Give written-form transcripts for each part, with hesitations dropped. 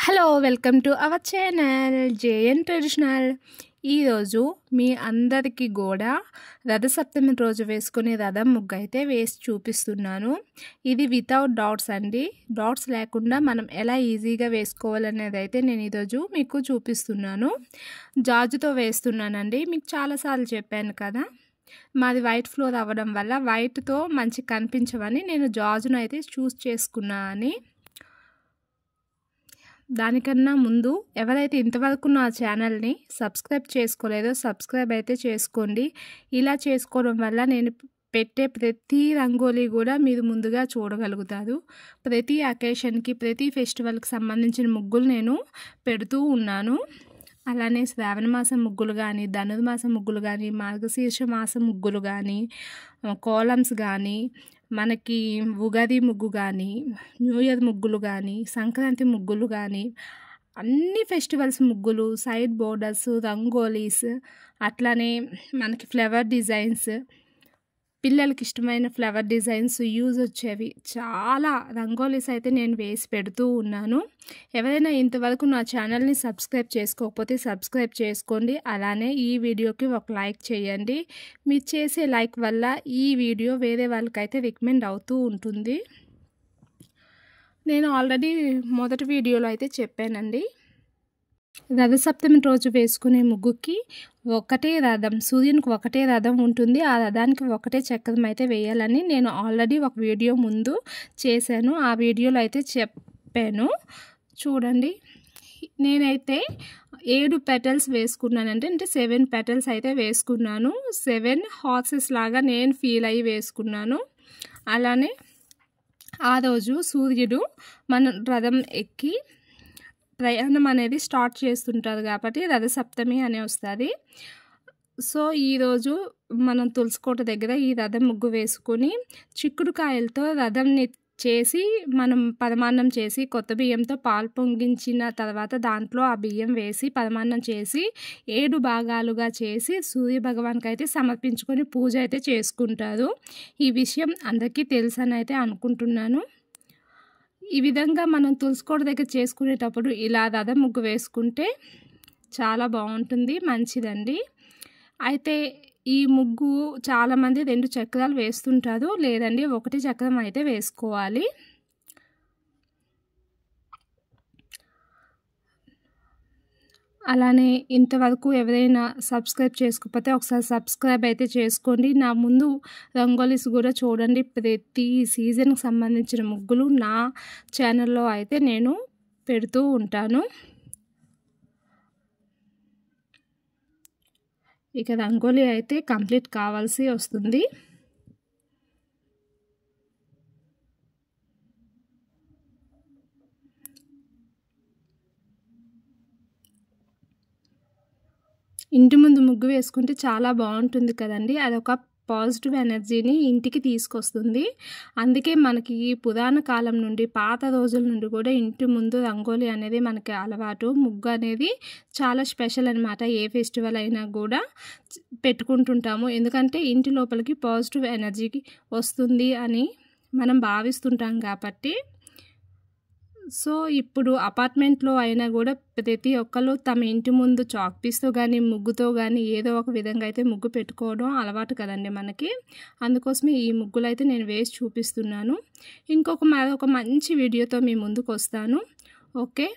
Hello welcome to our channel JN traditional. ఈరోజు మీ అందరికీ కూడా రథసప్తమి రోజు వేసుకునే రథం ముగ్గు అయితే వేసి చూపిస్తున్నాను. ఇది వితౌట్ డాట్స్ అండి. డాట్స్ లేకుండా మనం ఎలా ఈజీగా వేసుకోవాలనేది అయితే నేను ఈరోజు మీకు చూపిస్తున్నాను. జాజుతో వేస్తున్నానండి. మీకు చాలాసార్లు చెప్పాను కదా, మాది వైట్ ఫ్లోర్ అవ్వడం వల్ల వైట్తో మంచి కనిపించవని నేను జాజును అయితే చూస్ చేసుకున్నా అని. దానికన్నా ముందు ఎవరైతే ఇంతవరకు నా ఛానల్ని సబ్స్క్రైబ్ చేసుకోలేదో సబ్స్క్రైబ్ అయితే చేసుకోండి. ఇలా చేసుకోవడం వల్ల నేను పెట్టే ప్రతి రంగోలీ కూడా మీరు ముందుగా చూడగలుగుతారు. ప్రతి అకేషన్కి, ప్రతి ఫెస్టివల్కి సంబంధించిన ముగ్గులు నేను పెడుతూ ఉన్నాను. అలానే శ్రావణ మాసం ముగ్గులు కానీ, ధనుర్మాసం ముగ్గులు కానీ, మార్గశీర్ష మాసం ముగ్గులు కానీ, కోలమ్స్ కానీ, మనకి ఉగాది ముగ్గు కానీ, న్యూ ఇయర్ ముగ్గులు కానీ, సంక్రాంతి ముగ్గులు కానీ, అన్ని ఫెస్టివల్స్ ముగ్గులు, సైడ్ బోర్డర్స్, రంగోలీస్, అట్లానే మనకి ఫ్లవర్ డిజైన్స్, పిల్లలకి ఇష్టమైన ఫ్లవర్ డిజైన్స్ యూజ్ వచ్చేవి చాలా రంగోలీస్ అయితే నేను వేసి పెడుతూ ఉన్నాను. ఎవరైనా ఇంతవరకు నా ఛానల్ని సబ్స్క్రైబ్ చేసుకోకపోతే సబ్స్క్రైబ్ చేసుకోండి. అలానే ఈ వీడియోకి ఒక లైక్ చేయండి. మీరు చేసే లైక్ వల్ల ఈ వీడియో వేరే వాళ్ళకైతే రికమెండ్ అవుతూ ఉంటుంది. నేను ఆల్రెడీ మొదటి వీడియోలో అయితే చెప్పానండి, రథసప్తమి రోజు వేసుకునే ముగ్గుకి ఒకటే రథం, సూర్యునికి ఒకటే రథం ఉంటుంది. ఆ రథానికి ఒకటే చక్రం అయితే వేయాలని నేను ఆల్రెడీ ఒక వీడియో ముందు చేశాను. ఆ వీడియోలో అయితే చెప్పాను చూడండి. నేనైతే 7 పెటల్స్ వేసుకున్నానంటే, 7 పెటల్స్ అయితే వేసుకున్నాను. 7 హార్సెస్ లాగా నేను ఫీల్ అయ్యి వేసుకున్నాను. అలానే ఆ రోజు సూర్యుడు మన రథం ఎక్కి ప్రయాణం అనేది స్టార్ట్ చేస్తుంటారు కాబట్టి రథసప్తమి అనే వస్తుంది. సో ఈరోజు మనం తులసికోట దగ్గర ఈ రథం ముగ్గు వేసుకొని చిక్కుడుకాయలతో రథంని చేసి మనం పరమాన్నం చేసి కొత్త బియ్యంతో పాలు పొంగించిన తర్వాత దాంట్లో ఆ బియ్యం వేసి పరమాన్నం చేసి 7 భాగాలుగా చేసి సూర్య భగవాన్కి అయితే సమర్పించుకొని పూజ అయితే చేసుకుంటారు. ఈ విషయం అందరికీ తెలుసని అయితే అనుకుంటున్నాను. ఈ విధంగా మనం తులసికోట దగ్గర చేసుకునేటప్పుడు ఇలా రథం ముగ్గు వేసుకుంటే చాలా బాగుంటుంది, మంచిదండి. అయితే ఈ ముగ్గు చాలామంది 2 చక్రాలు వేస్తుంటారు, లేదండి 1 చక్రం అయితే వేసుకోవాలి. అలానే ఇంతవరకు ఎవరైనా సబ్స్క్రైబ్ చేసుకోకపోతే ఒకసారి సబ్స్క్రైబ్ అయితే చేసుకోండి. నా ముందు రంగోలీస్ కూడా చూడండి. ప్రతి సీజన్కి సంబంధించిన ముగ్గులు నా ఛానల్లో అయితే నేను పెడుతూ ఉంటాను. ఇక రంగోలీ అయితే కంప్లీట్ కావాల్సి వస్తుంది. ఇంటి ముందు ముగ్గు వేసుకుంటే చాలా బాగుంటుంది కదండి. అదొక పాజిటివ్ ఎనర్జీని ఇంటికి తీసుకొస్తుంది. అందుకే మనకి ఈ పురాణ కాలం నుండి, పాత రోజుల నుండి కూడా ఇంటి ముందు రంగోలీ అనేది మనకి అలవాటు. ముగ్గు అనేది చాలా స్పెషల్ అనమాట. ఏ ఫెస్టివల్ అయినా కూడా పెట్టుకుంటుంటాము. ఎందుకంటే ఇంటి లోపలికి పాజిటివ్ ఎనర్జీకి వస్తుంది అని మనం భావిస్తుంటాం కాబట్టి. సో ఇప్పుడు అపార్ట్మెంట్లో అయినా కూడా ప్రతి ఒక్కరు తమ ఇంటి ముందు చాక్ పీస్తో కానీ, ముగ్గుతో కానీ ఏదో ఒక విధంగా అయితే ముగ్గు పెట్టుకోవడం అలవాటు కదండి మనకి. అందుకోసమే ఈ ముగ్గులు అయితే నేను వేసి చూపిస్తున్నాను. మరొక మంచి వీడియోతో మీ ముందుకు వస్తాను. ఓకే,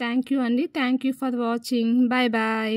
థ్యాంక్ యూ అండి. Thank you for watching. Bye bye.